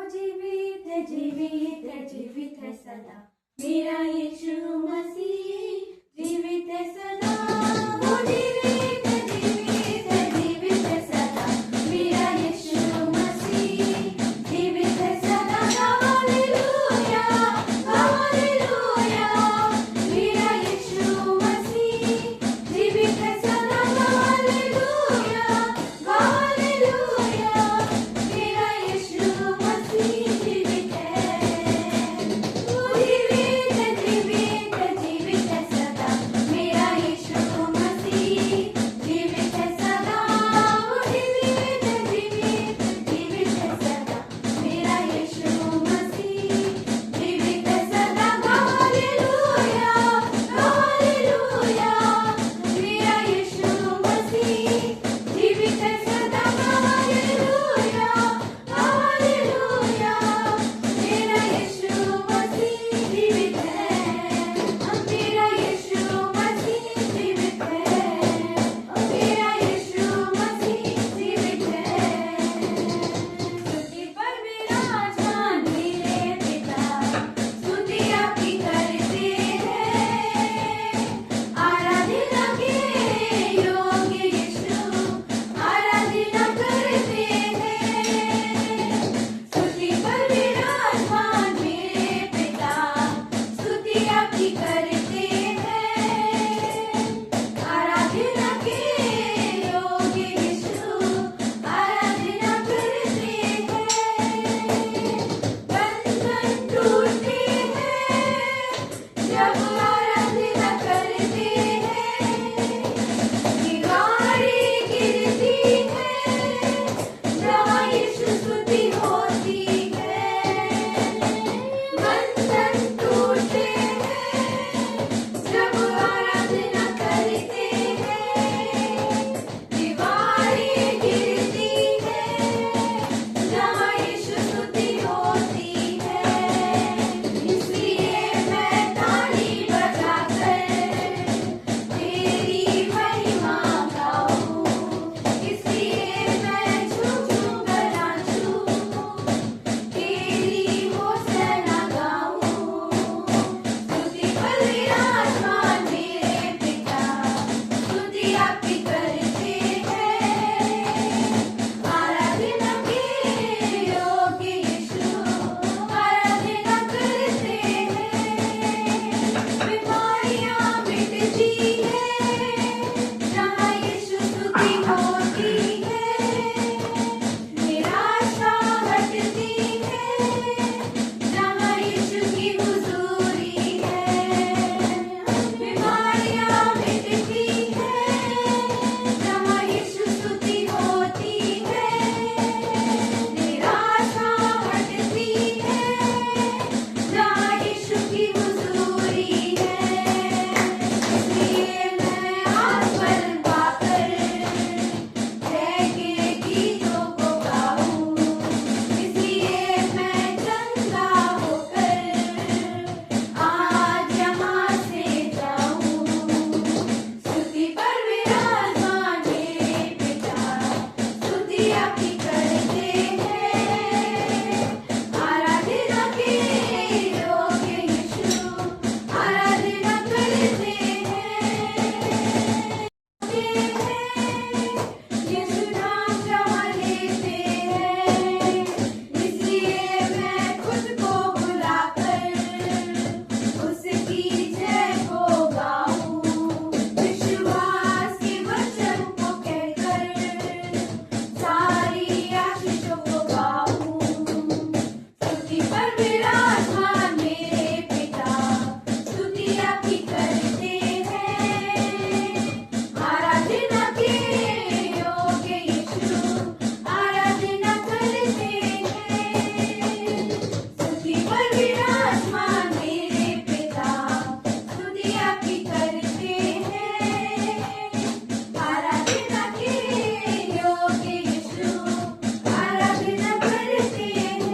जीवित है, जीवित है, जीवित है सदा मेरा यीशु मसीह, जीवित है सदा। वो जीवित है, जीवित है, जीवित है सदा मेरा यीशु मसीह, जीवित है सदा। हालेलुया, हालेलुया, मेरा यीशु मसीह जीवित है सदा। हालेलुया, हालेलुया, मेरा यीशु मसीह जीवित है। वो जीवित है, जीवित है, जीवित है सदा मेरा यीशु मसीह, जीवित है सदा। वो जीवित है, जीवित है, जीवित है सदा मेरा यीशु मसीह, जीवित है सदा। हालेलुया, हालेलुया, मेरा यीशु मसीह जीवित है सदा। हालेलुया, हालेलुया, मेरा यीशु मसीह जीवित है। मेरा यीशु मसीह जीवित है, मेरा यीशु मसीह जीवित है। स्तुति पर विराजमान मेरे पिता, स्तुति आपकी करते हैं। आराधना के योग्य यीशु, आराधना करते हैं। स्तुति पर विराजमान मेरे पिता, स्तुति आपकी करते हैं। आराधना के योग्य यीशु, आराधना करते हैं। बंधन टूटते हैं जब आराधना करते हैं। दीवारें गिरती हैं जहाँ यीशु स्तुति होती है। बंधन टूटते हैं जब आराधना करते हैं। दीवारें गिरती हैं जहाँ यीशु स्तुति होती है। इसलिए मैं ताली बजाकर तेरी महिमा गाऊं। इसलिए मैं झूम झूम कर नाचूं, तेरी होसना गाऊं। स्तुति पर विराजमान मेरे पिता, स्तुति आपकी करते हैं। आराधना के योग्य यीशु, आराधना करते हैं। बीमारियां मिटती हैं जहाँ यीशु स्तुति होती है। निराशा हटती है जहाँ यीशु की हुजूरी है। बीमारियां मिटती हैं जहाँ यीशु स्तुति होती है। निराशा हटती है जहाँ यीशु की हुजूरी है। इसलिए मैं आस्वल पाकर जय के गीतों को गाऊं। इसलिए मैं चंगा होकर आज यहाँ से जाऊं। स्तुति पर विराजमान मेरे पिता, स्तुति आपकी करते हैं। आराधना के योग्य यीशु, आराधना करते हैं। यीशु नाम जहाँ लेते हैं, इसलिए मैं खुद को भुलाकर उसकी जय को गाऊं। विश्वास के वचन को कहकर सारी आशीषों को गाऊं। स्तुति पर विराजमान मेरे पिता, स्तुति आपकी करते हैं। आराधना के योग्य यीशु, आराधना करते हैं। स्तुति पर विराजमान मेरे पिता, स्तुति आपकी करते हैं। आराधना के योग्य यीशु, आराधना करते हैं।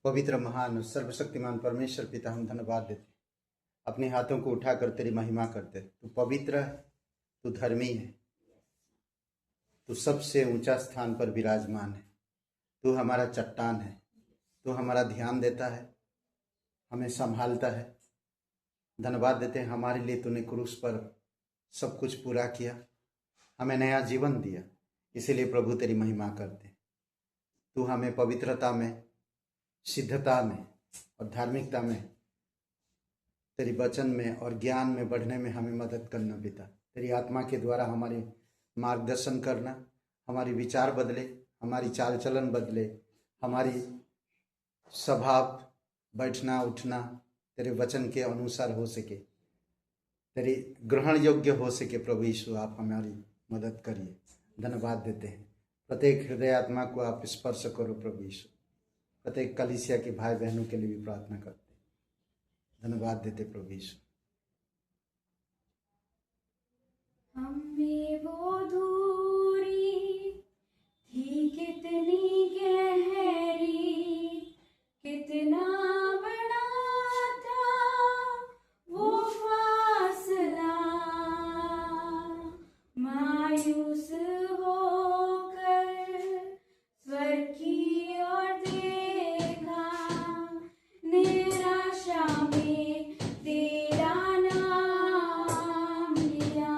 पवित्र महान और सर्वशक्तिमान परमेश्वर पिता, हम धन्यवाद देते, अपने हाथों को उठाकर तेरी महिमा करते। तू पवित्र है, तू धर्मी है, तू सबसे ऊंचा स्थान पर विराजमान है। तू हमारा चट्टान है, तू हमारा ध्यान देता है, हमें संभालता है। धन्यवाद देते हैं हमारे लिए तूने क्रूस पर सब कुछ पूरा किया, हमें नया जीवन दिया। इसीलिए प्रभु तेरी महिमा करते हैं। तू हमें पवित्रता में, सिद्धता में और धार्मिकता में, तेरी वचन में और ज्ञान में बढ़ने में हमें मदद करना पिता। तेरी आत्मा के द्वारा हमारे मार्गदर्शन करना, हमारी विचार बदले, हमारी चाल चलन बदले, हमारी स्वभाव, बैठना उठना तेरे वचन के अनुसार हो सके, तेरी ग्रहण योग्य हो सके। प्रभु यीशु आप हमारी मदद करिए। धन्यवाद देते हैं। प्रत्येक हृदय आत्मा को आप स्पर्श करो प्रभु यीशु। प्रत्येक कलीसिया के भाई बहनों के लिए भी प्रार्थना करते हैं। धन्यवाद देते प्रभु यीशु। हमें वो दूरी थी कितनी गहरी, कितना बड़ा था वो फासला। मायूस होकर स्वर्ग की ओर देखा, निराशा में तेरा नाम लिया।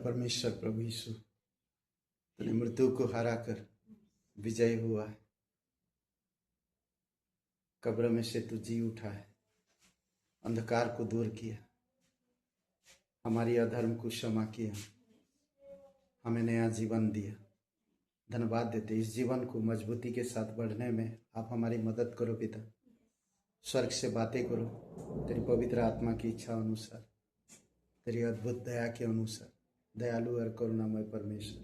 परमेश्वर प्रभु यीशु, तूने मृत्यु को हरा कर विजय हुआ है। कब्र में से तू जी उठा है, अंधकार को दूर किया, हमारी अधर्म को क्षमा किया, हमें नया जीवन दिया। धन्यवाद देते इस जीवन को मजबूती के साथ बढ़ने में आप हमारी मदद करो पिता। स्वर्ग से बातें करो तेरी पवित्र आत्मा की इच्छा अनुसार, तेरी अद्भुत दया के अनुसार। दयालु और करुणामय परमेश्वर,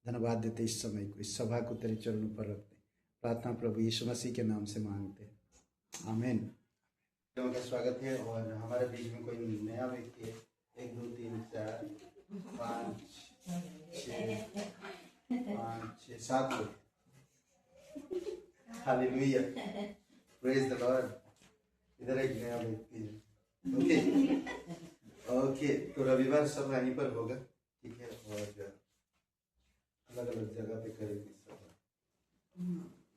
धन्यवाद देते इस समय को, इस सभा को तेरे चरणों पर रखते। प्रार्थना प्रभु यीशु मसीह के नाम से मांगते हैं, आमीन। का स्वागत है। और हमारे बीच में कोई नया व्यक्ति है। 1 2 3 4 5 6 7 लोग। Hallelujah, praise the Lord. इधर एक नया व्यक्ति है। ओके, तो रविवार सब यहीं पर होगा, ठीक है। और अलग अलग जगह पे करेंगे सब।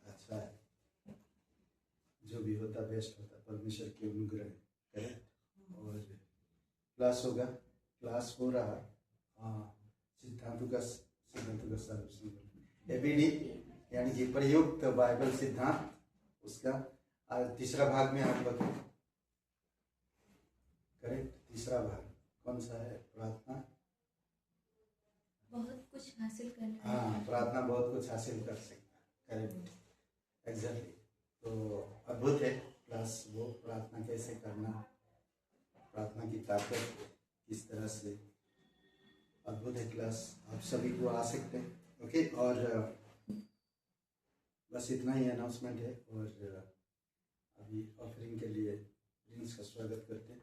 अच्छा है, जो भी होता बेस्ट होता, परमेश्वर की अनुग्रह करें। और क्लास होगा, क्लास हो रहा सिद्धांतों का सर्वसंग एबीडी, यानी कि प्रयुक्त बाइबल सिद्धांत, उसका आज तीसरा भाग में आप लोग करेक्ट। तीसरा भाग कौन सा है? प्रार्थना बहुत कुछ हासिल करना। हाँ, प्रार्थना बहुत कुछ हासिल कर सकता है, करेक्ट, एग्जैक्टली। तो अद्भुत है क्लास वो, प्रार्थना कैसे करना, प्रार्थना की ताकत किस तरह से, अद्भुत है क्लास। आप सभी को आ सकते हैं, ओके। और बस इतना ही अनाउंसमेंट है। और अभी ऑफरिंग के लिए प्रिंस का स्वागत करते हैं।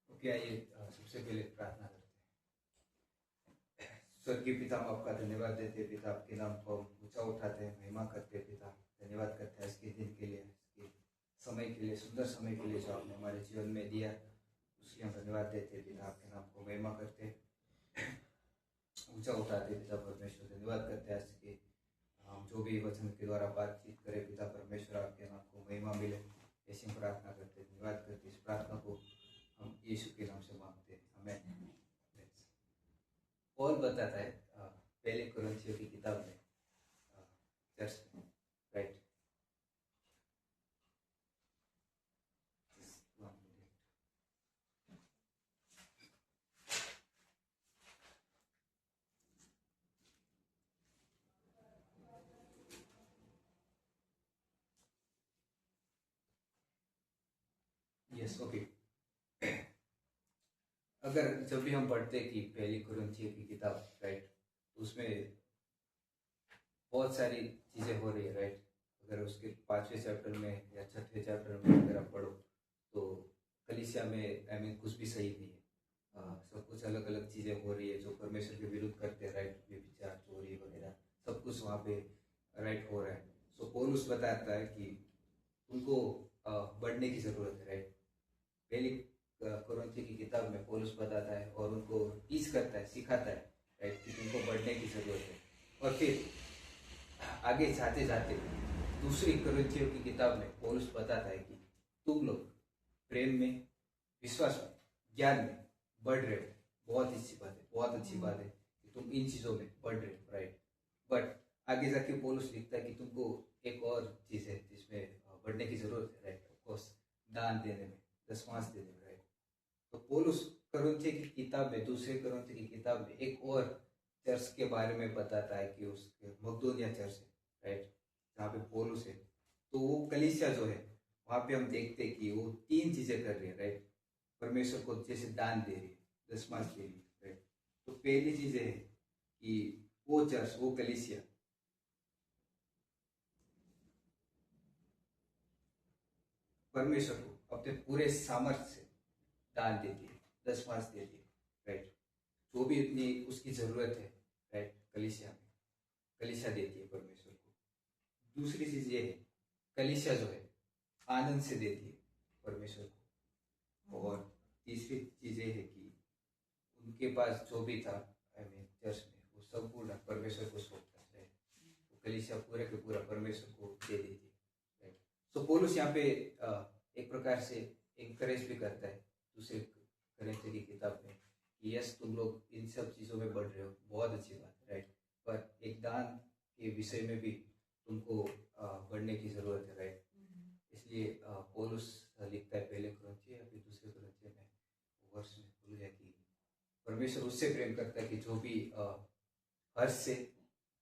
ओके, आइए सबसे पहले प्रार्थना करते हैं। स्वर्गीय पिता, हम आपका धन्यवाद देते हैं पिता, आपके नाम को हम ऊंचा उठाते हैं, महिमा करते हैं पिता। धन्यवाद करते हैं इसके दिन के लिए, इसके समय के लिए, सुंदर समय के लिए जो आपने हमारे जीवन में दिया, उसके हम धन्यवाद देते हैं पिता। आपके नाम को महिमा करते हैं, ऊंचा उठाते हैं पिता परमेश्वर। धन्यवाद करते हैं इसके हम जो भी वचन के द्वारा बातचीत करें पिता परमेश्वर, आपके नाम को महिमा मिले, ऐसी हम प्रार्थना करते हैं। धन्यवाद करते इस प्रार्थना को हम यीशु के नाम से मांगते हैं, हमें। और बताता है पहले कुरिन्थियों की किताब में, चर्च में, राइट। Yes, okay. अगर जब भी हम पढ़ते कि पहली कुरिन्थियों की किताब, राइट, उसमें बहुत सारी चीज़ें हो रही है, राइट। अगर उसके 5वें चैप्टर में या 6वें चैप्टर में अगर आप पढ़ो तो कलीसिया में कुछ भी सही नहीं है। सब कुछ अलग अलग चीज़ें हो रही है जो परमेश्वर के विरुद्ध करते हैं, राइट। व्यभिचार, चोरी वगैरह सब कुछ वहाँ पे राइट हो रहा है। सो पौलुस बताता है कि उनको बढ़ने की ज़रूरत है, राइट। पहली कुरिन्थियों की किताब में पौलुस बताता है और उनको टीच करता है, सिखाता है, राइट, कि तुमको बढ़ने की ज़रूरत है। और फिर आगे जाते जाते दूसरी कुरिन्थियों की किताब में पौलुस बताता है कि तुम लोग प्रेम में, विश्वास में, ज्ञान में बढ़ रहे हो। बहुत अच्छी बात है, बहुत अच्छी बात है कि तुम इन चीज़ों में बढ़ रहे हो, राइट। बट आगे जाके पौलुस लिखता है कि तुमको एक और चीज़ है जिसमें बढ़ने की ज़रूरत है, राइट। ऑफकोर्स दान देने में, दशमांश देने में, राइट। तो पौलुस कुरिन्थियों की किताब में, दूसरे कुरिन्थियों की किताब में एक और चर्च के बारे में बताता है कि उसके मकदोनिया चर्च है, राइट, जहाँ पे पौलुस है। तो वो कलीसिया जो है वहाँ पे हम देखते हैं कि वो 3 चीज़ें कर रही है, राइट। परमेश्वर को जैसे दान दे रही है, दशमांश दे रही है, राइट। तो पहली चीज़ है कि वो चर्च, वो कलीसिया परमेश्वर को अपने पूरे सामर्थ्य से दान देती है, दशमांश देती है, राइट। जो भी इतनी उसकी ज़रूरत है, राइट, कलीसिया में, कलीसिया देती है परमेश्वर को। दूसरी चीज़ ये है, कलीसिया जो है आनंद से देती है परमेश्वर को। और तीसरी चीज़ ये है कि उनके पास जो भी था चर्च में, वो संपूर्ण परमेश्वर को सौंपता है। वो कलीसिया पूरे के पूरा परमेश्वर को दे देती है, राइट। सो पौलुस यहाँ पे एक प्रकार से इंकरेज भी करता है दूसरे करेंसी की किताब में कि यस तुम लोग इन सब चीज़ों में बढ़ रहे हो, बहुत अच्छी बात है, राइट। पर एक दान के विषय में भी तुमको बढ़ने की ज़रूरत है, राइट। इसलिए पौलुस लिखता है पहले कुरिन्थियों या फिर दूसरे कुरिन्थियों में वर्ष में भूल गया कि परमेश्वर उससे प्रेम करता है कि जो भी हर्ष से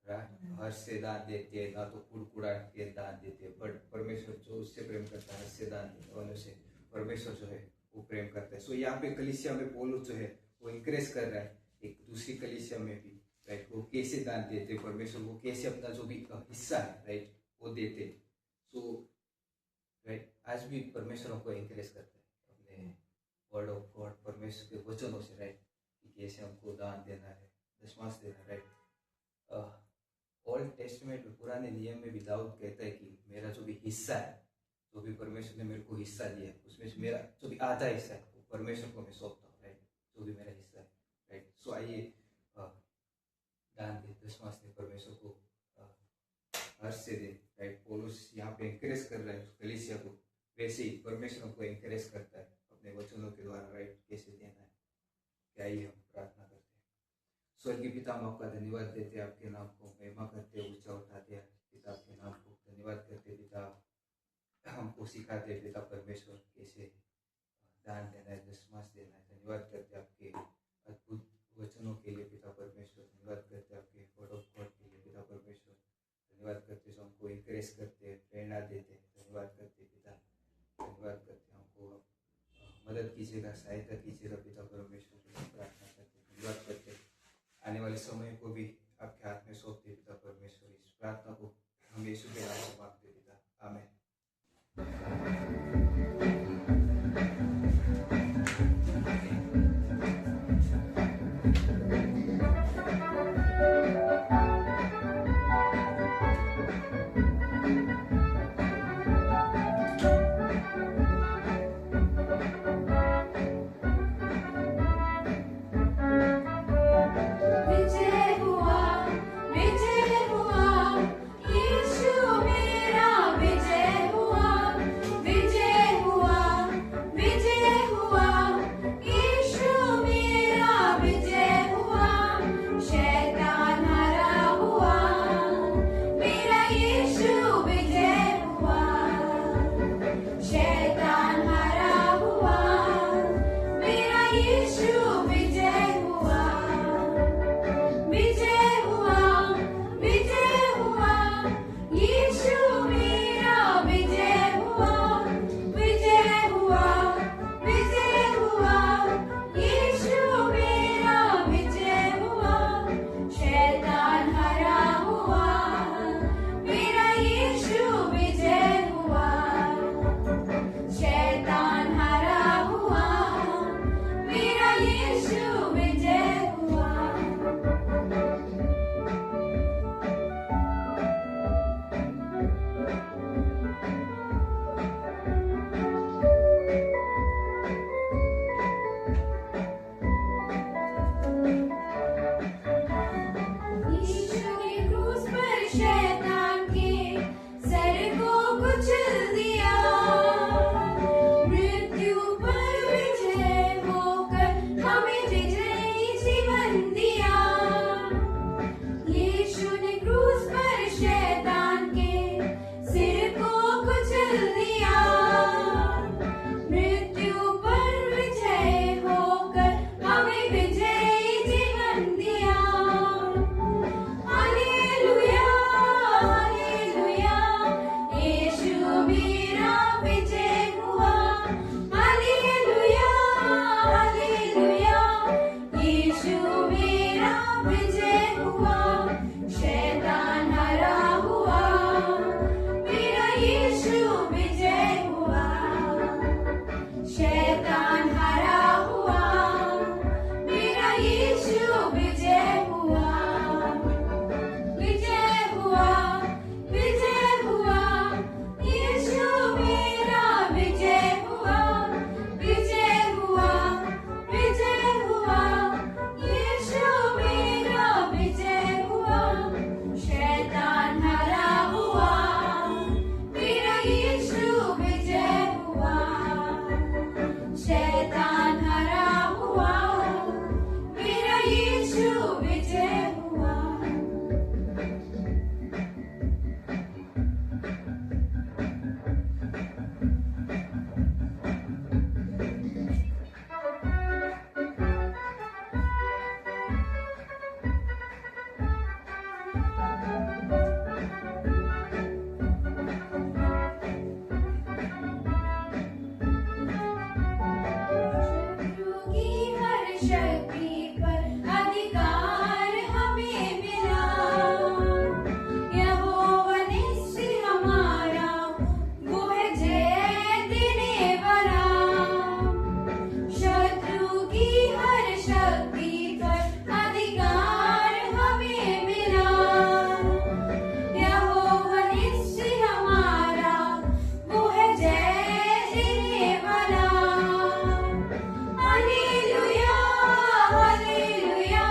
दान देते हैं, ना तो कुड़कुड़ा के दान देते हैं, बट परमेश्वर जो उससे प्रेम करता है हर्ष से दान देने वालों से परमेश्वर जो है वो प्रेम करता है। सो यहाँ पे कलीसिया में पौलुस जो है वो इंकरेज कर रहा है एक दूसरी कलीसिया में भी, राइट। वो कैसे दान देते परमेश्वर, वो कैसे अपना जो भी हिस्सा है, राइट, वो देते। सो राइट, आज भी परमेश्वर हमको इंकरेज करता है अपने वर्ड ऑफ गॉड, परमेश्वर के वचनों से, राइट, कि कैसे हमको दान देना है, दशमांश देना है, राइट। ओल्ड टेस्टमेंट में, पुराने नियम में भी दाऊद कहता है कि मेरा जो भी हिस्सा है, जो भी परमेश्वर ने मेरे को हिस्सा दिया है, उसमें से मेरा जो भी आधा हिस्सा है वो परमेश्वर को मैं सौंपता हूँ, राइट, जो भी मेरा हिस्सा है, राइट। सो आइए दान दे, दशमांश दे, परमेश्वर को हर्ष से दे, राइट। पौलुस यहाँ पे इंकरेज कर रहा है कलीसिया को, वैसे ही परमेश्वर को इंकरेज करता है अपने वचनों के द्वारा, राइट, कैसे देना है। क्या आइए हम प्रार्थना करते हैं। स्वर्गीय पिता, हम आपका धन्यवाद देते हैं, आपके नाम को महिमा करते हैं, ऊंचा उठाते हैं पिता, आपके नाम को धन्यवाद करते पिता, हमको सिखाते पिता परमेश्वर कैसे दान देना है, दशमांश देना है। धन्यवाद करते आपके अद्भुत वचनों के लिए पिता परमेश्वर, धन्यवाद करते आपके वर्ड ऑफ गॉड के लिए पिता परमेश्वर, धन्यवाद करते जो हमको इंकरेज करते हैं, प्रेरणा देते हैं, धन्यवाद करते पिता, धन्यवाद करते हमको मदद कीजिएगा, सहायता कीजिएगा पिता परमेश्वर, प्रार्थना करते धन्यवाद करते। आने वाले समय को भी आपके हाथ में सौंपते पिता परमेश्वर, इस प्रार्थना को हम यीशु के नाम से मांगते पिता, आमीन। विजय हुआ, यीशु मेरा विजय हुआ, विजय शक्ति पर अधिकार हमें मिला। यहोवा निस्सी हमारा, वो है जय देने वाला। शत्रु की हर शक्ति पर अधिकार हमें मिला। यहोवा निस्सी हमारा, वो है जय देने वाला। हालेलुया हालेलुया,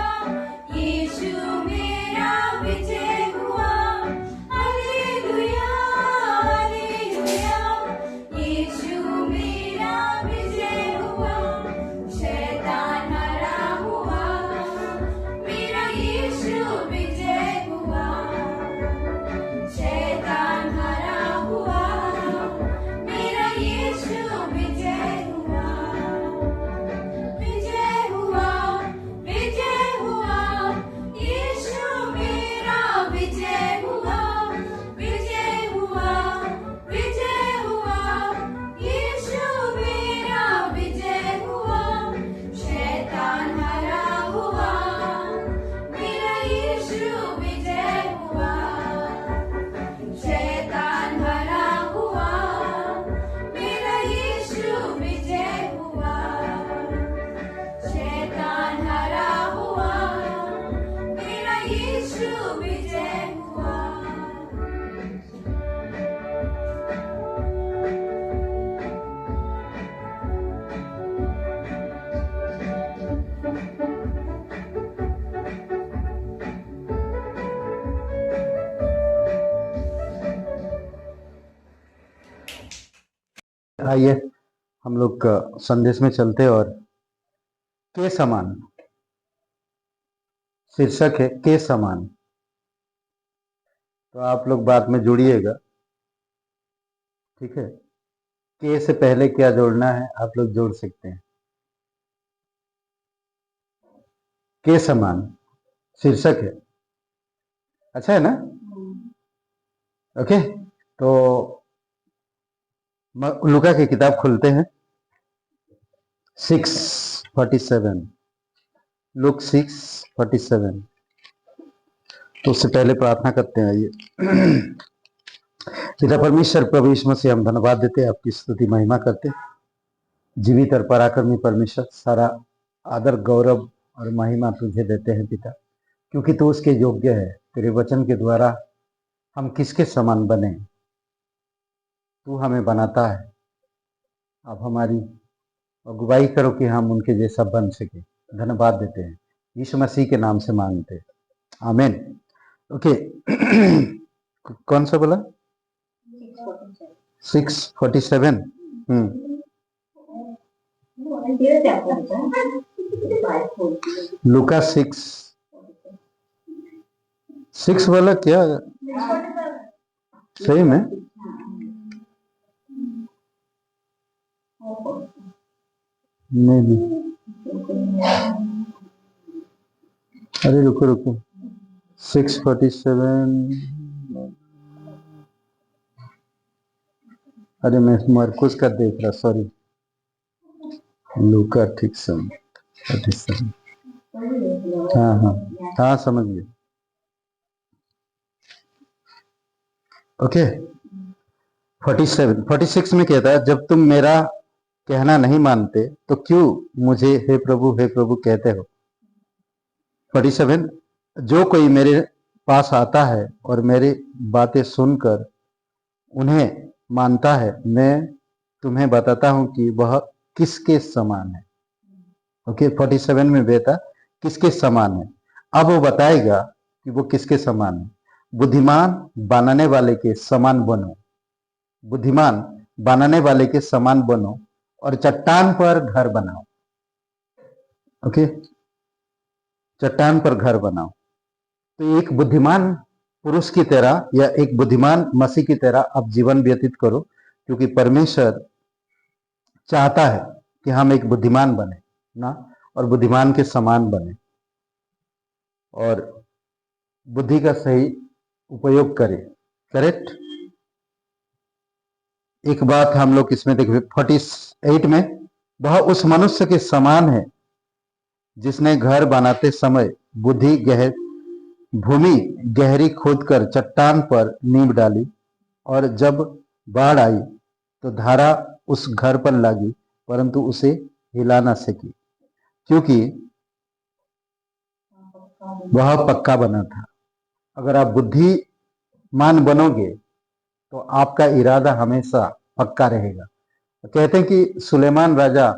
यीशु मेरा विजय हुआ। हालेलुया हालेलुया, यीशु मेरा विजय हुआ। शैतान हरा हुआ, मेरा यीशु विजय हुआ। शैतान हरा हुआ, मेरा यीशु विजय हुआ। विजय हुआ विजय हुआ, यीशु मेरा विजय हुआ। विजय हुआ विजय हुआ, यीशु मेरा विजय हुआ। शैतान हरा हुआ, मेरा यीशु विजय हुआ। शैतान हरा हुआ, मेरा यीशु विजय हुआ। शैतान हरा हुआ, मेरा यीशु विजय हुआ। आइए हम लोग संदेश में चलते और के समान शीर्षक है, के समान। तो आप लोग बाद में जुड़िएगा, ठीक है। के से पहले क्या जोड़ना है आप लोग जोड़ सकते हैं। के समान शीर्षक है, अच्छा है ना। ओके, तो लूका की किताब खुलते हैं 6:47, लूक 6:47। तो उससे पहले प्रार्थना करते हैं। आइए पिता परमेश्वर, प्रभु यीशु मसीह, हम धन्यवाद देते हैं, आपकी स्तुति महिमा करते हैं। जीवित और पराक्रमी परमेश्वर, सारा आदर गौरव और महिमा तुझे देते हैं पिता, क्योंकि तू उसके योग्य है। तेरे वचन के द्वारा हम किसके समान बने, तू हमें बनाता है। अब हमारी अगुवाई करो कि हम उनके जैसा बन सके। धन्यवाद देते हैं, यीशु मसीह के नाम से मांगते हैं, आमीन। ओके, कौन सा बोला? 6:47। लूका 6 वाला क्या सही में? नहीं, अरे रुको 6:47। अरे मैं मरकुस का देख रहा, सॉरी। लूका ठीक 47। हाँ समझ गए। ओके, 46 में कहता है, जब तुम मेरा कहना नहीं मानते तो क्यों मुझे हे प्रभु कहते हो। 47, जो कोई मेरे पास आता है और मेरी बातें सुनकर उन्हें मानता है, मैं तुम्हें बताता हूं कि वह किसके समान है। ओके, 47 में बेटा किसके समान है। अब वो बताएगा कि वो किसके समान है। बुद्धिमान बनाने वाले के समान बनो, बुद्धिमान बनाने वाले के समान बनो और चट्टान पर घर बनाओ। ओके, चट्टान पर घर बनाओ। तो एक बुद्धिमान पुरुष की तरह या एक बुद्धिमान मसीह की तरह आप जीवन व्यतीत करो, क्योंकि परमेश्वर चाहता है कि हम एक बुद्धिमान बने ना, और बुद्धिमान के समान बने और बुद्धि का सही उपयोग करें। करेक्ट। एक बात हम लोग इसमें देखें 48 में, वह उस मनुष्य के समान है जिसने घर बनाते समय भूमि गहरी खोदकर चट्टान पर नींव डाली, और जब बाढ़ आई तो धारा उस घर पर लगी, परंतु उसे हिला न सकी, क्योंकि वह पक्का बना था। अगर आप बुद्धिमान बनोगे तो आपका इरादा हमेशा पक्का रहेगा। कहते हैं कि सुलेमान राजा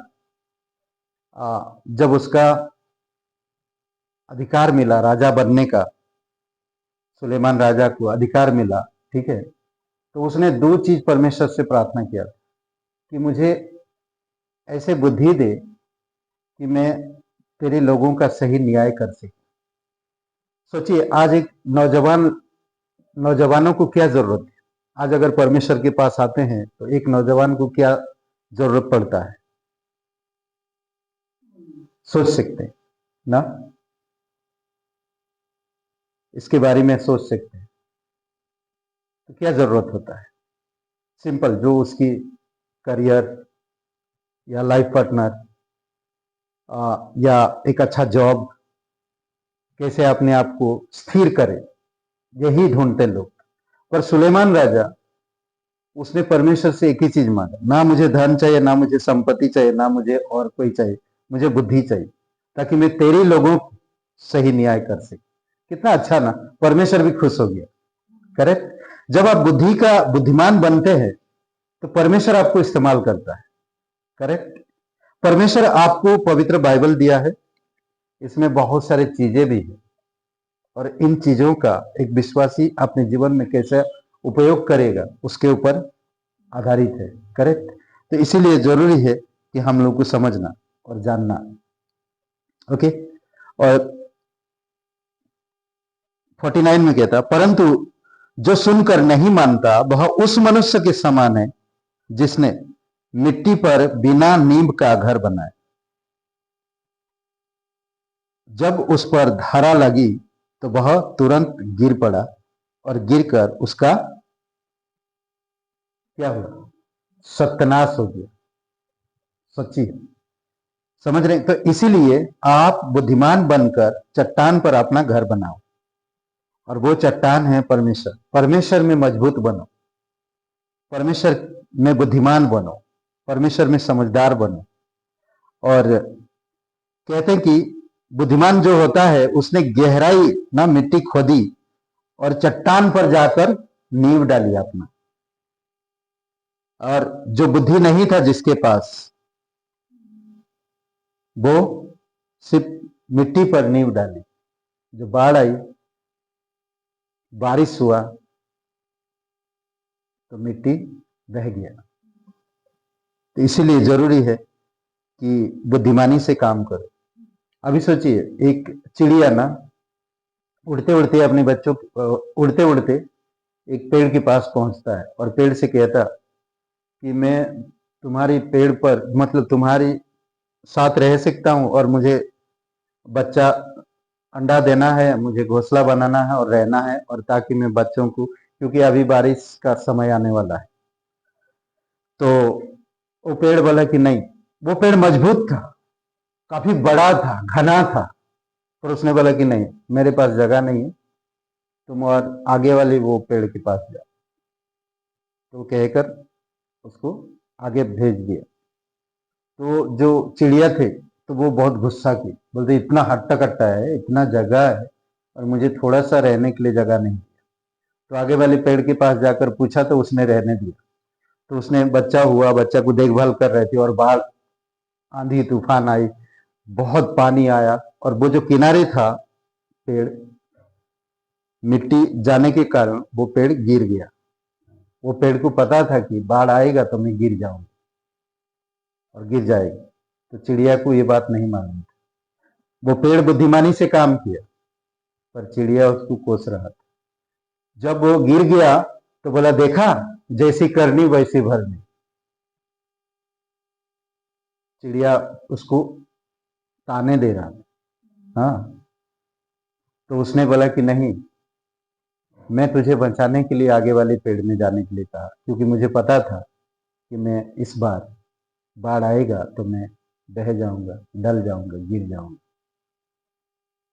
जब उसका अधिकार मिला राजा बनने का, सुलेमान राजा को अधिकार मिला, ठीक है, तो उसने दो चीज परमेश्वर से प्रार्थना किया कि मुझे ऐसे बुद्धि दे कि मैं तेरे लोगों का सही न्याय कर सकूं। सोचिए, आज एक नौजवानों को क्या जरूरत है? आज अगर परमेश्वर के पास आते हैं तो एक नौजवान को क्या जरूरत पड़ता है? सोच सकते हैं ना, इसके बारे में सोच सकते हैं तो क्या जरूरत होता है? सिंपल, जो उसकी करियर या लाइफ पार्टनर या एक अच्छा जॉब, कैसे अपने आप को स्थिर करे, यही ढूंढते लोग। पर सुलेमान राजा, उसने परमेश्वर से एक ही चीज मांगा, ना मुझे धन चाहिए, ना मुझे संपत्ति चाहिए, ना मुझे और कोई चाहिए, मुझे बुद्धि चाहिए, ताकि मैं तेरे लोगों को सही न्याय कर सके। कितना अच्छा ना, परमेश्वर भी खुश हो गया। करेक्ट। जब आप बुद्धिमान बनते हैं तो परमेश्वर आपको इस्तेमाल करता है। करेक्ट। परमेश्वर आपको पवित्र बाइबल दिया है, इसमें बहुत सारी चीजें भी है, और इन चीजों का एक विश्वासी अपने जीवन में कैसे उपयोग करेगा उसके ऊपर आधारित है। करेक्ट। तो इसीलिए जरूरी है कि हम लोग को समझना और जानना। ओके। और 49 में कहता, परंतु जो सुनकर नहीं मानता वह उस मनुष्य के समान है जिसने मिट्टी पर बिना नींव का घर बनाया। जब उस पर धारा लगी तो वह तुरंत गिर पड़ा, और गिरकर उसका क्या हुआ? सत्यानाश हो गया। सच्ची समझ रहे? तो इसीलिए आप बुद्धिमान बनकर चट्टान पर अपना घर बनाओ, और वो चट्टान है परमेश्वर। परमेश्वर में मजबूत बनो, परमेश्वर में बुद्धिमान बनो, परमेश्वर में समझदार बनो। और कहते हैं कि बुद्धिमान जो होता है उसने गहराई ना मिट्टी खोदी और चट्टान पर जाकर नींव डाली अपना। और जो बुद्धि नहीं था जिसके पास, वो सिर्फ मिट्टी पर नींव डाली। जो बाढ़ आई, बारिश हुआ, तो मिट्टी बह गया। तो इसीलिए जरूरी है कि बुद्धिमानी से काम करो। अभी सोचिए, एक चिड़िया ना उड़ते उड़ते अपने बच्चों उड़ते उड़ते एक पेड़ के पास पहुंचता है, और पेड़ से कहता कि मैं तुम्हारी पेड़ पर, मतलब तुम्हारी साथ रह सकता हूं, और मुझे बच्चा अंडा देना है, मुझे घोंसला बनाना है और रहना है, और ताकि मैं बच्चों को, क्योंकि अभी बारिश का समय आने वाला है। तो वो पेड़ बोला कि नहीं। वो पेड़ मजबूत था, काफी बड़ा था, घना था, पर उसने बोला कि नहीं, मेरे पास जगह नहीं है, तुम और आगे वाले वो पेड़ के पास जाओ। तो कहकर उसको आगे भेज दिया। तो जो चिड़िया थे तो वो बहुत गुस्सा की, बोलते इतना हट्टा कट्टा है, इतना जगह है, और मुझे थोड़ा सा रहने के लिए जगह नहीं। तो आगे वाले पेड़ के पास जाकर पूछा तो उसने रहने दिया। तो उसने बच्चा हुआ, बच्चा को देखभाल कर रहे थे, और बाढ़, आंधी तूफान आई, बहुत पानी आया, और वो जो किनारे था पेड़, मिट्टी जाने के कारण वो पेड़ गिर गया। वो पेड़ को पता था कि बाढ़ आएगा तो मैं गिर जाऊंगा और गिर जाएगा। तो चिड़िया को ये बात नहीं मालूम था। वो पेड़ बुद्धिमानी से काम किया, पर चिड़िया उसको कोस रहा था। जब वो गिर गया तो बोला, देखा, जैसी करनी वैसी भरनी। चिड़िया उसको ताने दे रहा था। हाँ, तो उसने बोला कि नहीं, मैं तुझे बचाने के लिए आगे वाले पेड़ में जाने के लिए कहा, क्योंकि मुझे पता था कि मैं इस बार बाढ़ आएगा तो मैं बह जाऊंगा, डल जाऊंगा, गिर जाऊंगा।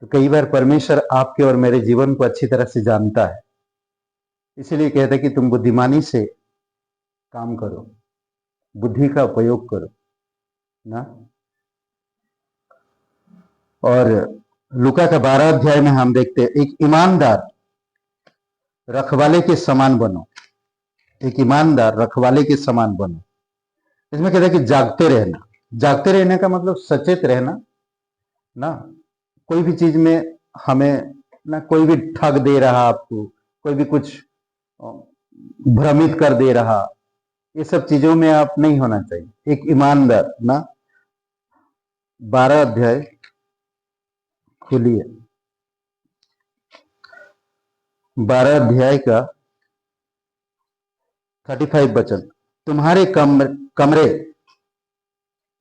तो कई बार परमेश्वर आपके और मेरे जीवन को अच्छी तरह से जानता है, इसीलिए कहता है कि तुम बुद्धिमानी से काम करो, बुद्धि का उपयोग करो ना। और लूका का 12 अध्याय में हम देखते हैं, एक ईमानदार रखवाले के समान बनो, एक ईमानदार रखवाले के समान बनो। इसमें कहता है कि जागते रहना। जागते रहने का मतलब सचेत रहना ना। कोई भी चीज में हमें ना, कोई भी ठग दे रहा आपको, कोई भी कुछ भ्रमित कर दे रहा, ये सब चीजों में आप नहीं होना चाहिए। एक ईमानदार ना। 12 अध्याय खोलिए, 12 अध्याय का 35 वचन, तुम्हारे कमरे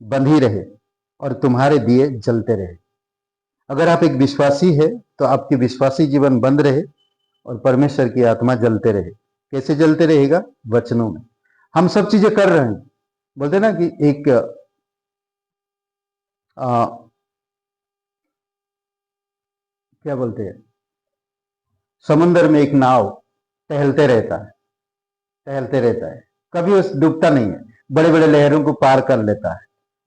बंद ही रहे और तुम्हारे दिए जलते रहे। अगर आप एक विश्वासी है तो आपकी विश्वासी जीवन बंद रहे और परमेश्वर की आत्मा जलते रहे। कैसे जलते रहेगा? वचनों में। हम सब चीजें कर रहे हैं, बोलते ना कि एक क्या बोलते हैं, समुद्र में एक नाव टहलते रहता है, टहलते रहता है, कभी उस डूबता नहीं है, बड़े बड़े लहरों को पार कर लेता है,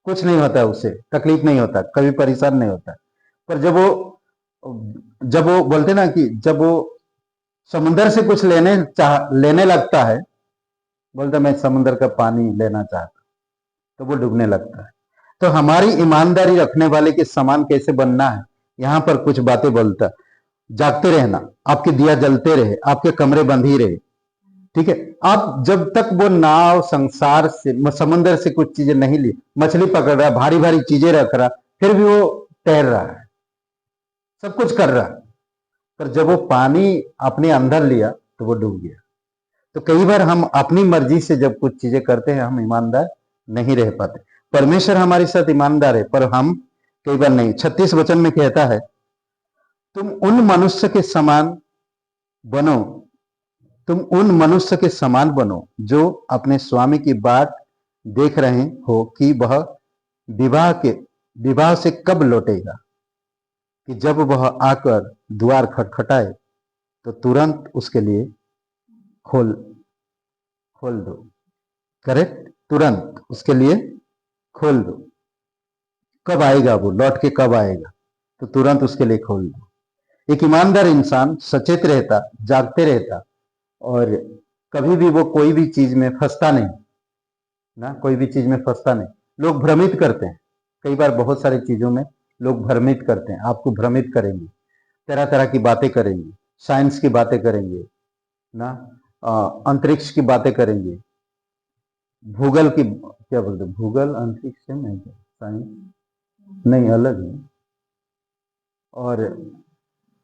कुछ नहीं होता, उसे तकलीफ नहीं होता, कभी परेशान नहीं होता। पर जब वो बोलते ना कि जब वो समुद्र से कुछ लेने लगता है, बोलता मैं समुद्र का पानी लेना चाहता, तो वो डूबने लगता है। तो हमारी ईमानदारी रखने वाले के समान कैसे बनना है, यहां पर कुछ बातें बोलता। जागते रहना, आपके दिया जलते रहे, आपके कमरे बंद ही रहे, ठीक है। आप जब तक वो नाव संसार से, समुद्र से कुछ चीजें नहीं ली, मछली पकड़ रहा, भारी भारी चीजें रख रहा, फिर भी वो तैर रहा है, सब कुछ कर रहा है, पर जब वो पानी अपने अंदर लिया तो वो डूब गया। तो कई बार हम अपनी मर्जी से जब कुछ चीजें करते हैं, हम ईमानदार नहीं रह पाते। परमेश्वर हमारे साथ ईमानदार है, पर हम कई बार नहीं। 36 वचन में कहता है, तुम उन मनुष्य के समान बनो, तुम उन मनुष्य के समान बनो जो अपने स्वामी की बाट देख रहे हो कि वह विवाह से कब लौटेगा, कि जब वह आकर द्वार खटखटाए तो तुरंत उसके लिए खोल दो। करेक्ट, तुरंत उसके लिए खोल दो। कब आएगा वो, लौट के कब आएगा, तो तुरंत उसके लिए खोल दो। एक ईमानदार इंसान सचेत रहता, जागते रहता, और कभी भी वो कोई भी चीज में फंसता नहीं ना, कोई भी चीज में फंसता नहीं। लोग भ्रमित करते हैं, कई बार बहुत सारी चीजों में लोग भ्रमित करते हैं, आपको भ्रमित करेंगे, तरह तरह की बातें करेंगे, साइंस की बातें करेंगे ना, अंतरिक्ष की बातें करेंगे, भूगोल की, क्या बोलते, भूगोल अंतरिक्ष से नहीं, साइंस नहीं, अलग है, और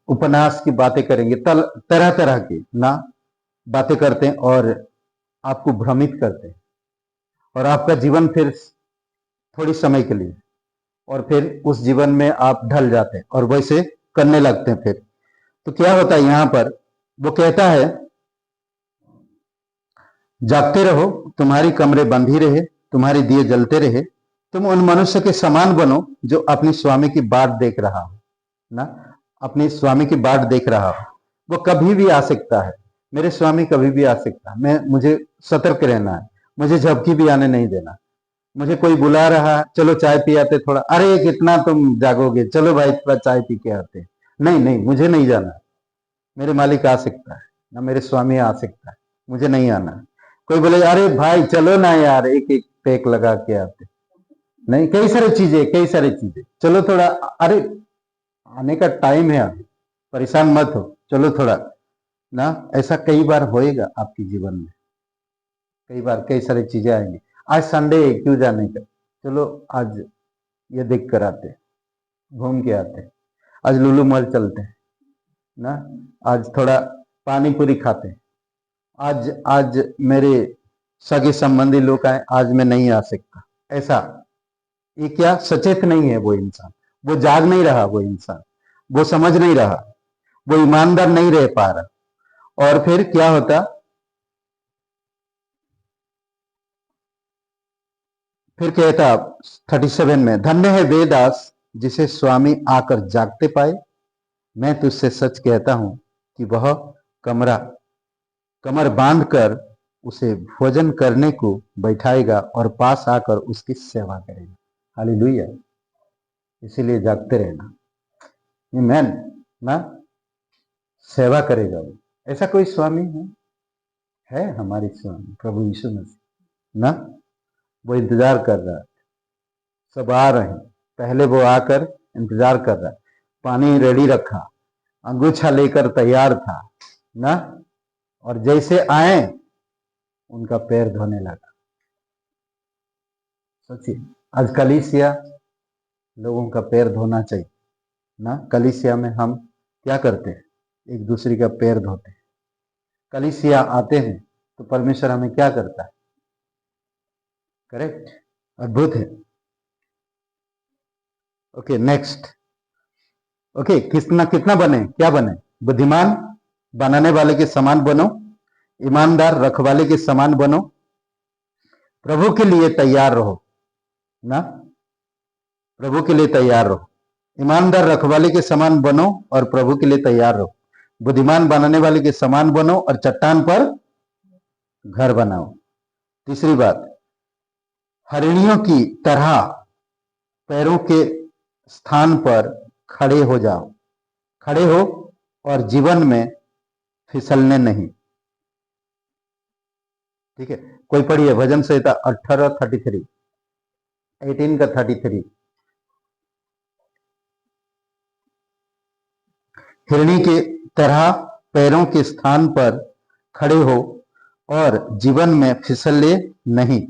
उपन्यास की बातें करेंगे, तरह तरह की ना बातें करते हैं और आपको भ्रमित करते हैं, और आपका जीवन फिर थोड़ी समय के लिए, और फिर उस जीवन में आप ढल जाते हैं और वैसे करने लगते हैं। फिर तो क्या होता है, यहां पर वो कहता है, जागते रहो, तुम्हारी कमरे बंद ही रहे, तुम्हारे दिए जलते रहे, तुम उन मनुष्य के समान बनो जो अपने स्वामी की बाट देख रहा हो ना, अपने स्वामी की बाट देख रहा हो। वो कभी भी आ सकता है, मेरे स्वामी कभी भी आ सकता है, मुझे सतर्क रहना है, मुझे झपकी भी आने नहीं देना। मुझे कोई बुला रहा है, चलो चाय पी आते थोड़ा, अरे कितना तुम जागोगे, चलो भाई थोड़ा चाय पी के आते। नहीं नहीं, मुझे नहीं जाना, मेरे मालिक आ सकता है ना, मेरे स्वामी आ सकता है, मुझे नहीं आना। कोई बोले अरे भाई चलो ना यार, एक एक पैक लगा के आते, नहीं, कई सारी चीजें, चलो थोड़ा, अरे आने का टाइम है अभी, परेशान मत हो, चलो थोड़ा ना। ऐसा कई बार होएगा आपके जीवन में, कई बार कई सारी चीजें आएंगी। आज संडे है, क्यों जाने का, चलो आज ये देख कर आते, घूम के आते, आज लुलु मॉल चलते हैं ना, आज थोड़ा पानी पूरी खाते हैं, आज मेरे सगे संबंधी लोग आए, आज मैं नहीं आ सकता। ऐसा, ये क्या सचेत नहीं है वो इंसान, वो जाग नहीं रहा, वो इंसान वो समझ नहीं रहा, वो ईमानदार नहीं रह पा रहा। और फिर क्या होता, फिर कहता 37 में, धन्य है वे दास जिसे स्वामी आकर जागते पाए मैं तुझसे सच कहता हूं कि वह कमर बांधकर उसे भोजन करने को बैठाएगा और पास आकर उसकी सेवा करेगा। हालेलुया। इसीलिए जागते रहना। आमीन ना, सेवा करेगा वो। ऐसा कोई स्वामी है हमारे स्वामी प्रभु यीशु मसीह ना। वो इंतजार कर रहा है, सब आ रहे हैं, पहले वो आकर इंतजार कर रहा है, पानी रेडी रखा, अंगूछा लेकर तैयार था ना, और जैसे आए उनका पैर धोने लगा। सोचिए, आज कलीसिया लोगों का पैर धोना चाहिए ना। कलीसिया में हम क्या करते हैं? एक दूसरे का पैर धोते हैं। कलीसिया आते हैं तो परमेश्वर हमें क्या करता है? करेक्ट, अद्भुत है। Okay, next. ओके, कितना बने, क्या बने? बुद्धिमान बनाने वाले के समान बनो, ईमानदार रखवाले के समान बनो, प्रभु के लिए तैयार रहो ना, प्रभु के लिए तैयार रहो। ईमानदार रखवाले के समान बनो और प्रभु के लिए तैयार रहो। बुद्धिमान बनाने वाले के समान बनो और चट्टान पर घर बनाओ। तीसरी बात, हरिणियों की तरह पैरों के स्थान पर खड़े हो जाओ, खड़े हो और जीवन में फिसलने नहीं। ठीक है, कोई पढ़िए भजन संहिता 18:33, 18 का 33। हिरणी के तरह पैरों के स्थान पर खड़े हो और जीवन में फिसले नहीं।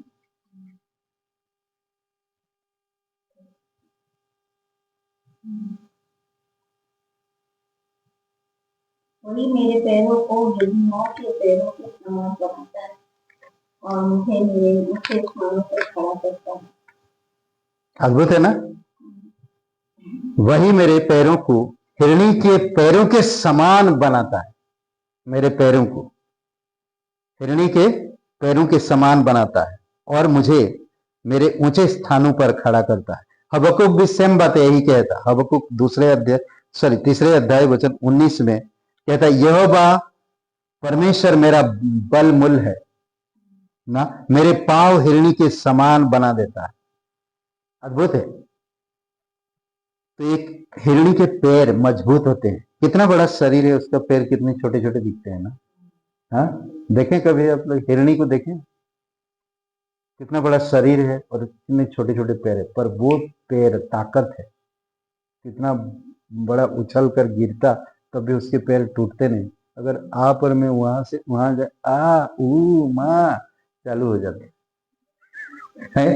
वही मेरे पैरों को हिरनियों के पैरों के समान बनाता है और मुझे मेरे ऊंचे स्थानों पर खड़ा करता है। अद्भुत है ना। वही मेरे पैरों को हिरणी के पैरों के समान बनाता है। मेरे पैरों को हिरणी के पैरों के समान बनाता है और मुझे मेरे ऊंचे स्थानों पर खड़ा करता है। हबक्कुक भी सेम बात यही कहता है। हबक्कुक तीसरे अध्याय वचन 19 में कहता है, यहोवा परमेश्वर मेरा बल मूल है ना, मेरे पांव हिरणी के समान बना देता है। अद्भुत है। तो एक हिरणी के पैर मजबूत होते हैं। कितना बड़ा शरीर है उसका, पैर कितने छोटे छोटे दिखते हैं ना। हाँ, देखें कभी आप लोग हिरणी को देखें, कितना बड़ा शरीर है और कितने छोटे छोटे पैर है, पर वो पैर ताकत है। कितना बड़ा उछल कर गिरता तब भी उसके पैर टूटते नहीं। अगर आ पर मैं वहां से वहां जाए, आ ऊ माँ चालू हो जाते हैं।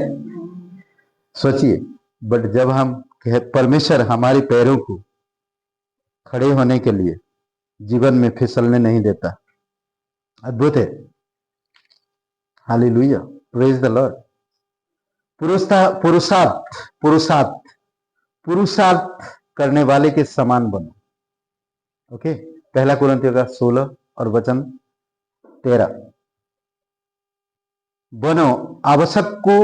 सोचिए, बट जब हम परमेश्वर हमारे पैरों को खड़े होने के लिए जीवन में फिसलने नहीं देता। अद्भुत है। Hallelujah, praise the Lord. पुरुषार्थ करने वाले के समान बनो। ओके, पहला कुरिन्थियों का 16 और वचन 13। बनो, आवश्यक को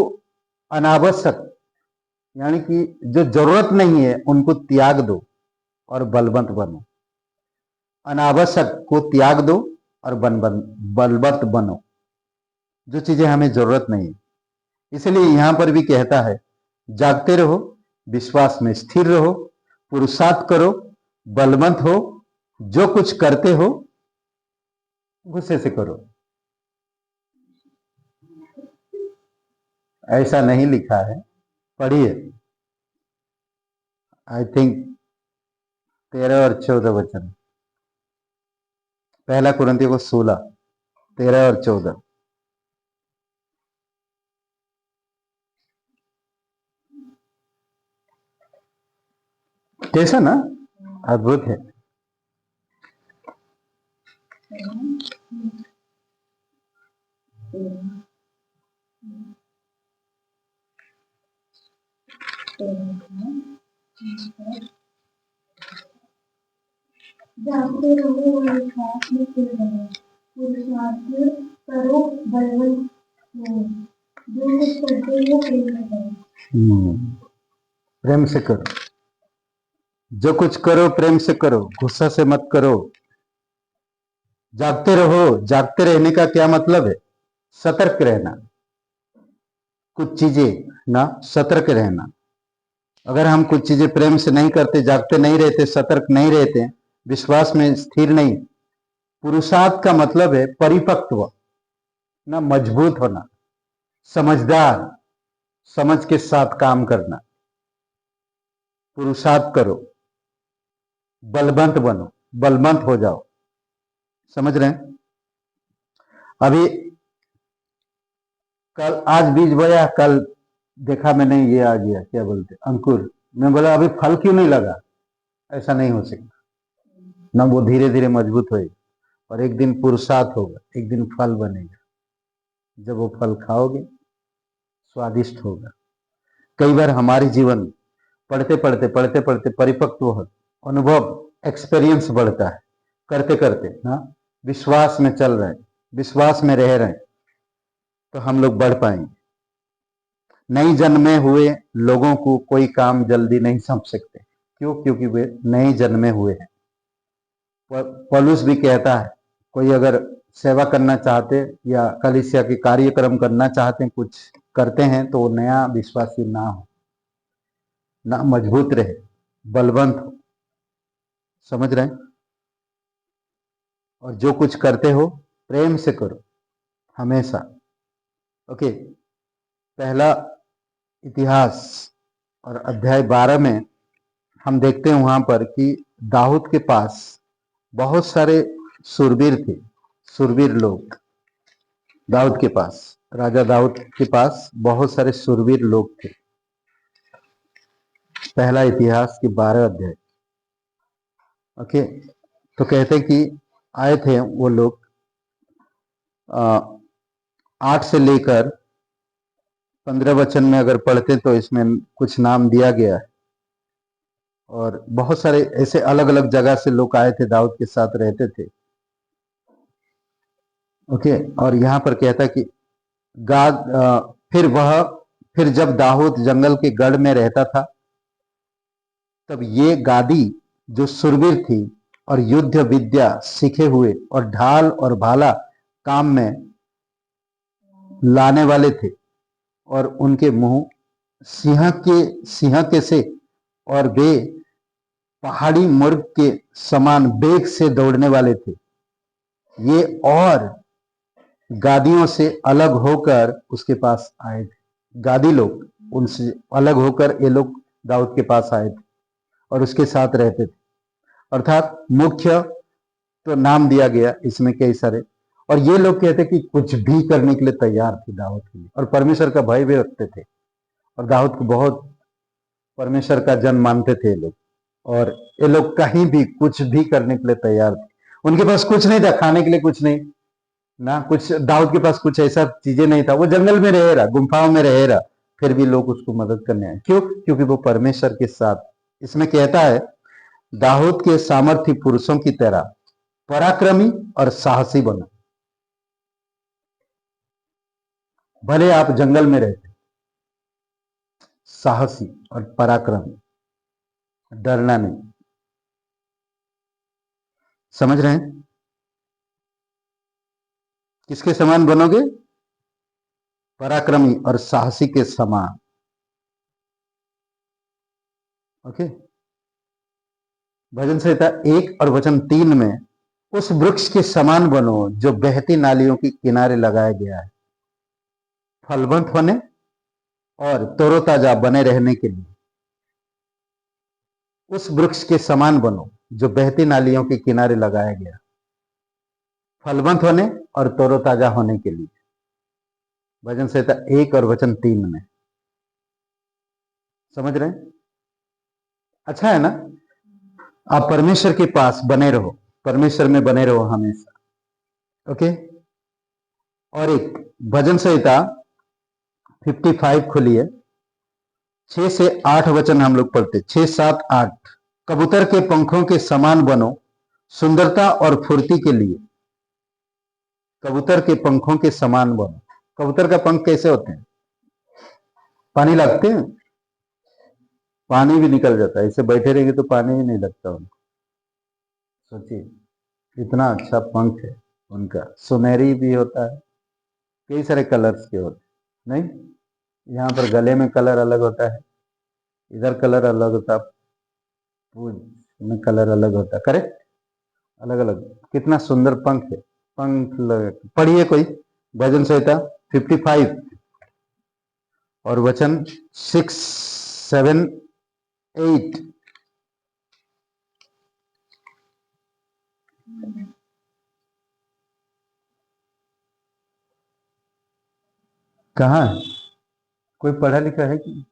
अनावश्यक, यानी कि जो जरूरत नहीं है उनको त्याग दो और बलवंत बनो। अनावश्यक को त्याग दो और बलवंत बनो, जो चीजें हमें जरूरत नहीं है। इसलिए यहां पर भी कहता है, जागते रहो, विश्वास में स्थिर रहो, पुरुषार्थ करो, बलवंत हो, जो कुछ करते हो गुस्से से करो। ऐसा नहीं लिखा है, पढ़िए। आई थिंक 13 और 14 वचन, पहला कुरिन्थियों को 16, 13 और 14। कैसा ना, अद्भुत है। जागते रहो और विश्वास में स्थिर रहो, पुरुषार्थ करो, बलवंत हो, जो कुछ करते हो प्रेम से करो। प्रेम से करो, जो कुछ करो प्रेम से करो, गुस्सा से मत करो। जागते रहो। जागते रहने का क्या मतलब है? सतर्क रहना। कुछ चीजें ना सतर्क रहना। अगर हम कुछ चीजें प्रेम से नहीं करते, जागते नहीं रहते, सतर्क नहीं रहते, विश्वास में स्थिर नहीं, पुरुषार्थ का मतलब है परिपक्व ना, मजबूत होना, समझदार, समझ के साथ काम करना। पुरुषार्थ करो, बलवंत बनो, बलवंत हो जाओ। समझ रहे हैं? अभी कल आज बीज बोया, कल देखा मैंने ये आ गया, क्या बोलते अंकुर। मैं बोला अभी फल क्यों नहीं लगा? ऐसा नहीं हो सकता ना, वो धीरे धीरे मजबूत होएगा और एक दिन पुरुषार्थ होगा, एक दिन फल बनेगा। जब वो फल खाओगे स्वादिष्ट होगा। कई बार हमारे जीवन पढ़ते पढ़ते परिपक्व हो, अनुभव एक्सपीरियंस बढ़ता है, करते करते ना, विश्वास में चल रहे हैं, विश्वास में रह रहे हैं, तो हम लोग बढ़ पाएंगे। नई जन्मे हुए लोगों को कोई काम जल्दी नहीं समझ सकते। क्यों? क्योंकि वे नए जन्मे हुए हैं। पौलुस भी कहता है, कोई अगर सेवा करना चाहते या कलीसिया के कार्यक्रम करना चाहते हैं, कुछ करते हैं, तो वो नया विश्वासी ना हो, ना मजबूत रहे, बलवंत हो। समझ रहे हैं? और जो कुछ करते हो प्रेम से करो हमेशा। ओके। पहला इतिहास और अध्याय 12 में हम देखते हैं वहां पर कि दाऊद के पास बहुत सारे सूरवीर थे, सूरवीर लोग। दाऊद के पास, राजा दाऊद के पास बहुत सारे सूरवीर लोग थे। पहला इतिहास की 12 अध्याय। ओके। तो कहते कि आए थे वो लोग, 8 से लेकर 15 वचन में अगर पढ़ते तो इसमें कुछ नाम दिया गया है। और बहुत सारे ऐसे अलग अलग जगह से लोग आए थे, दाऊद के साथ रहते थे। ओके। और यहां पर कहता कि गाद फिर जब दाऊद जंगल के गढ़ में रहता था, तब ये गादी जो सुरवीर थी और युद्ध विद्या सीखे हुए और ढाल और भाला काम में लाने वाले थे, और उनके मुंह सिंह के से, और वे पहाड़ी मुर्ग के समान बेग से दौड़ने वाले थे। ये और गादियों से अलग होकर उसके पास आए थे। गादी लोग उनसे अलग होकर ये लोग दाऊद के पास आए थे और उसके साथ रहते थे। अर्थात मुख्य तो नाम दिया गया इसमें कई सारे, और ये लोग कहते कि कुछ भी करने के लिए तैयार थे दाऊद के लिए, और परमेश्वर का भय भी रखते थे, और दाऊद को बहुत परमेश्वर का जन मानते थे ये लोग। और ये लोग कहीं भी कुछ भी करने के लिए तैयार थे। उनके पास कुछ नहीं था, खाने के लिए कुछ नहीं ना, कुछ दाऊद के पास कुछ ऐसा चीजें नहीं था। वो जंगल में रह रहा, गुफाओं में रह रहा, फिर भी लोग उसको मदद करने आए। क्यों? क्योंकि वो परमेश्वर के साथ। इसमें कहता है दाऊद के सामर्थ्य पुरुषों की तरह पराक्रमी और साहसी बनो। भले आप जंगल में रहते, साहसी और पराक्रमी, डरना नहीं। समझ रहे हैं? किसके समान बनोगे? पराक्रमी और साहसी के समान। ओके। भजन संहिता 1 और वचन 3 में उस वृक्ष के समान बनो जो बहती नालियों के किनारे लगाया गया है, फलवंत होने और तरोताजा बने रहने के लिए। उस वृक्ष के समान बनो जो बहती नालियों के किनारे लगाया गया, फलवंत होने और तरोताजा होने के लिए। भजन संहिता 1 और वचन 3 में। समझ रहे हैं? अच्छा है ना? आप परमेश्वर के पास बने रहो, परमेश्वर में बने रहो हमेशा। ओके। और एक भजन संहिता 55 खुलिए, 6 से 8 वचन हम लोग पढ़ते, 6, 7, 8। कबूतर के पंखों के समान बनो सुंदरता और फुर्ती के लिए। कबूतर के पंखों के समान बनो। कबूतर का पंख कैसे होते हैं? पानी लगते हैं, पानी भी निकल जाता है, ऐसे बैठे रहेंगे तो पानी ही नहीं लगता उनको। सोचिए इतना अच्छा पंख है उनका, सुनहरी भी होता है, कई सारे कलर्स के होते हैं। नहीं, यहाँ पर गले में कलर अलग होता है, इधर कलर अलग होता है, पूंछ में कलर अलग होता है, करेक्ट, अलग अलग। कितना सुंदर पंख है, पंख पढ़िए कोई भजन संहिता 55 और वचन 6, 7, 8। कहाँ है? कोई पढ़ा लिखा है कि?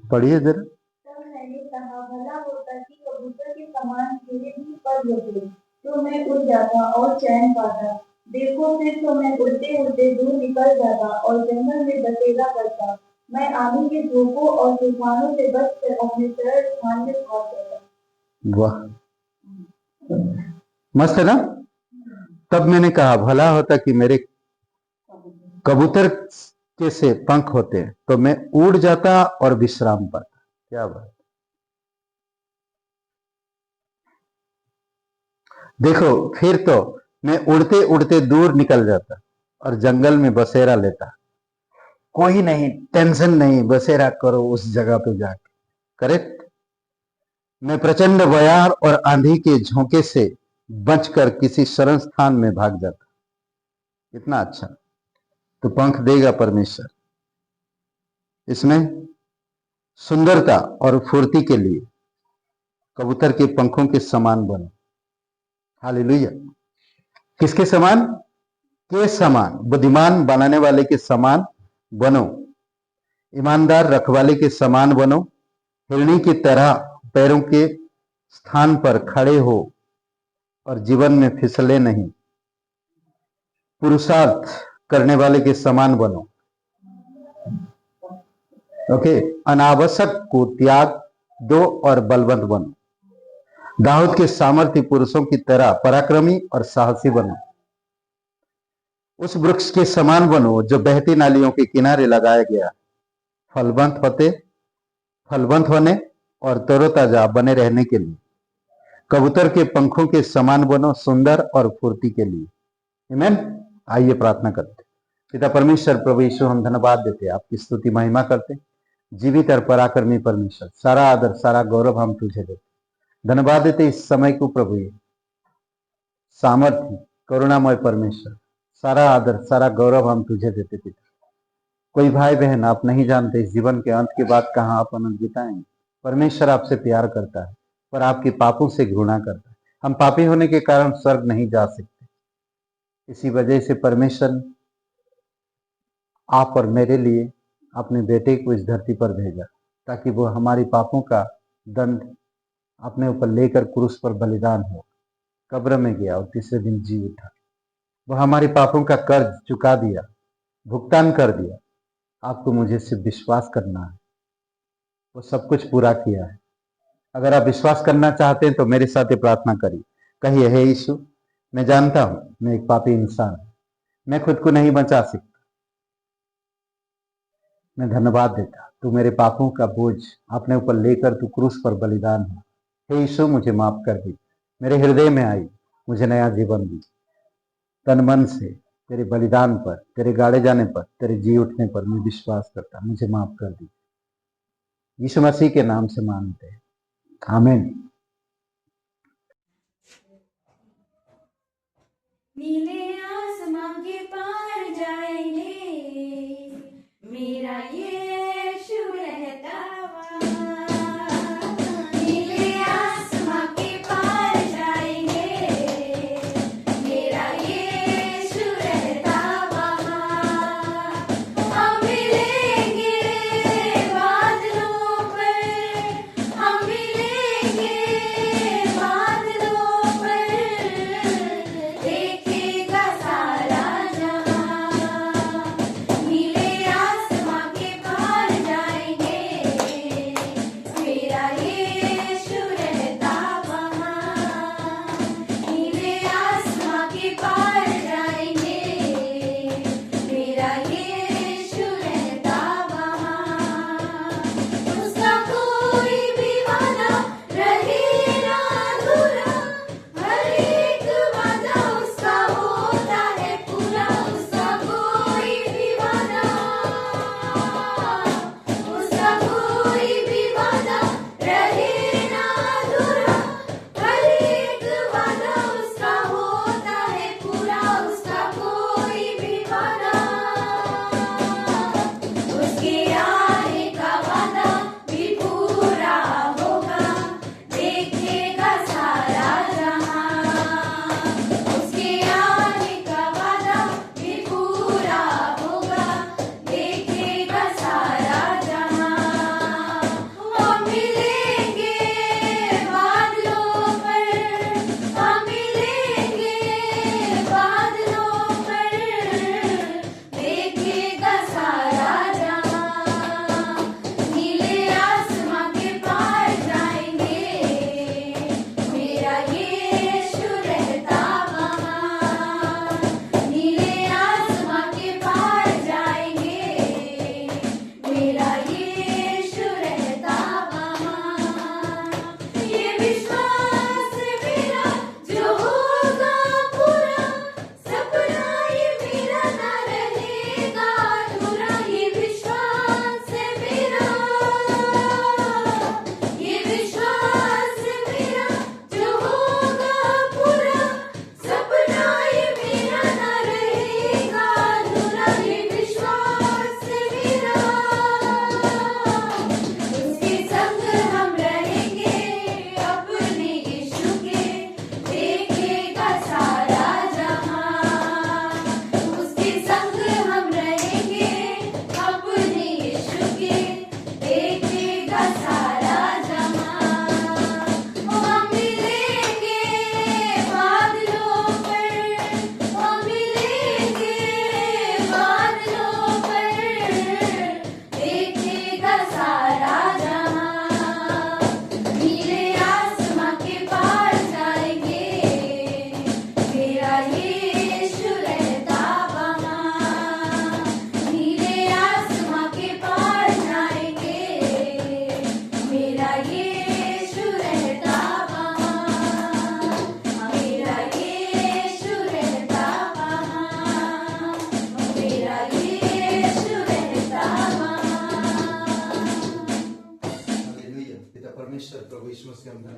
पढ़िए जरा। तब मैंने कहा, भला होता कि कबूतर के समान मेरे भी पर होते, तो मैं उड़ जाता और चैन पाता। देखो, फिर तो मैं उड़ते उड़ते दूर निकल जाता और जंगल में बसेरा करता। मैं आंधी के झोंकों और तूफानों से बचकर अपने सरल स्थान में पहुंच जाता। वाह, मस्त है ना। तब मैंने कहा, भला होता कि मेरे कबूतर के से पंख होते तो मैं उड़ जाता और विश्राम पाता। क्या बात। देखो, फिर तो मैं उड़ते उड़ते दूर निकल जाता और जंगल में बसेरा लेता। कोई नहीं, टेंशन नहीं, बसेरा करो उस जगह पे जाके, करेक्ट। मैं प्रचंड बयार और आंधी के झोंके से बचकर किसी शरण स्थान में भाग जाता। कितना अच्छा। तो पंख देगा परमेश्वर, इसमें सुंदरता और फुर्ती के लिए कबूतर के पंखों के समान बनो। हालेलुया। किसके समान? के समान, बुद्धिमान बनाने वाले के समान बनो, ईमानदार रखवाले के समान बनो, हिरणी की तरह पैरों के स्थान पर खड़े हो और जीवन में फिसले नहीं, पुरुषार्थ करने वाले के समान बनो। ओके, अनावश्यक को त्याग दो और बलवंत बनो। दाऊद के सामर्थ्य पुरुषों की तरह पराक्रमी और साहसी बनो। उस वृक्ष के समान बनो जो बहती नालियों के किनारे लगाया गया, फलवंत होने और तरोताजा बने रहने के लिए। कबूतर के पंखों के समान बनो, सुंदर और फुर्ती के लिए। आमीन। आइए प्रार्थना करते। पिता परमेश्वर, प्रभु यीशु, हम धन्यवाद देते, आपकी स्तुति महिमा करते। जीवित और पराक्रमी परमेश्वर, सारा आदर सारा गौरव हम तुझे देते। धन्यवाद देते इस समय को प्रभु, सामर्थ्य करुणामय परमेश्वर, सारा आदर सारा गौरव हम तुझे देते पिता। कोई भाई बहन आप नहीं जानते इस जीवन के अंत के बाद कहाँ आप अनंत बिताएंगे। परमेश्वर आपसे प्यार करता है पर आपके पापों से घृणा करता है। हम पापी होने के कारण स्वर्ग नहीं जा सकते, इसी वजह से परमेश्वर आप और मेरे लिए अपने बेटे को इस धरती पर भेजा ताकि वो हमारी पापों का दंड अपने ऊपर लेकर क्रूस पर बलिदान हो, कब्र में गया और तीसरे दिन जी उठा। वो हमारी पापों का कर्ज चुका दिया, भुगतान कर दिया। आपको मुझे सिर्फ विश्वास करना है, वो सब कुछ पूरा किया है। अगर आप विश्वास करना चाहते हैं तो मेरे साथ ये प्रार्थना करिए। कहिए, हे यीशु, मैं जानता हूं मैं एक पापी इंसान हूं, मैं खुद को नहीं बचा सकता। मैं धन्यवाद देता, तू मेरे पापों का बोझ अपने ऊपर लेकर तू क्रूस पर बलिदान हो। हे यीशु, मुझे माफ कर दी, मेरे हृदय में आई, मुझे नया जीवन दी। तन मन से तेरे बलिदान पर, तेरे गाड़े जाने पर, तेरे जी उठने पर मैं विश्वास करता, मुझे माफ कर दी। यीशु मसीह के नाम से मांगते हैं, आमीन। नीले आसमां के पार जाएंगे, मेरा यीशु रहता वहाँ। नीले आसमां के पार जाएंगे, मेरा यीशु रहता वहाँ। हम मिलेंगे बादलों पर, हम मिलेंगे बादलों पर, देखेगा सारा जहां। नीले आसमां के पार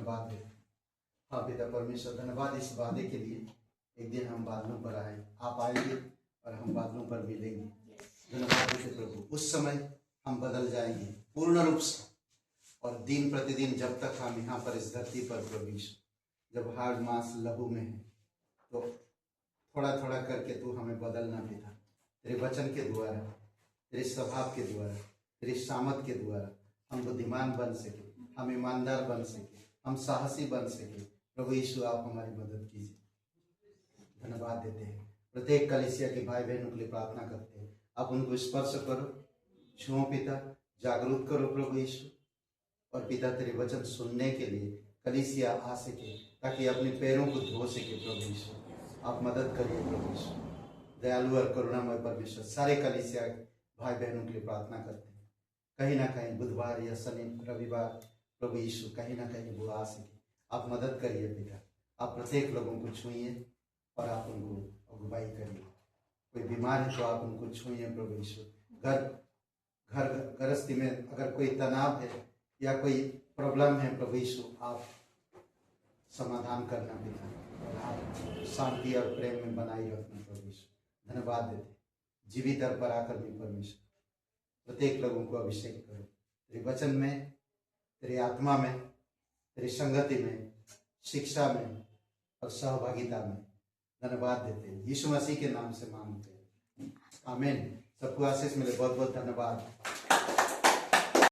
धन्यवाद देते हैं। हाँ पिता परमेश्वर, धन्यवाद इस वादे के लिए, एक दिन हम बादलों पर आए, आप आएंगे और हम बादलों पर मिलेंगे। धन्यवाद देते प्रभु, उस समय हम बदल जाएंगे पूर्ण रूप से, और दिन प्रतिदिन जब तक हम यहाँ पर इस धरती पर प्रभु यीशु, जब हाड़ मांस लहू में है, तो थोड़ा थोड़ा करके तू हमें बदलना पिता, तेरे वचन के द्वारा, तेरे स्वभाव के द्वारा, तेरे सामत के द्वारा हम बुद्धिमान बन सके, हम ईमानदार बन सके, हम साहसी बन सके। प्रभु यीशु आप हमारी मदद कीजिए। धन्यवाद देते हैं, प्रत्येक कलीसिया के भाई बहनों के लिए प्रार्थना करते हैं, आप उनको स्पर्श करो, छुओ पिता, जागरूक करो प्रभु यीशु। और पिता तेरे वचन सुनने के लिए कलीसिया आ सके, ताकि अपने पैरों को धो सके प्रभु यीशु। आप मदद करिए प्रभु यीशु, दयालु और करुणामय परमेश्वर। सारे कलीसिया भाई बहनों के लिए प्रार्थना करते हैं, कहीं ना कहीं बुधवार या शनि रविवार प्रभु यीशु कहीं ना कहीं वो आ सके। आप मदद करिए पिता, आप प्रत्येक लोगों को छुइए और आप उनको अगुवाई करिए। कोई बीमार है तो आप उनको छुइए प्रभु यीशु। घर गृहस्थी में अगर कोई तनाव है या कोई प्रॉब्लम है प्रभु यीशु, आप समाधान करना पिता, और आप शांति और प्रेम में बनाई रखना प्रभु यीशु। धन्यवाद देते, जीवित और पराक्रमी परमेश्वर, प्रत्येक लोगों को अभिषेक करो तेरे वचन में, तेरी आत्मा में, तेरी संगति में, शिक्षा में और सहभागिता में। धन्यवाद देते हैं, यीशु मसीह के नाम से मांगते हैं, आमीन। सबको आशीष मिले, बहुत बहुत धन्यवाद।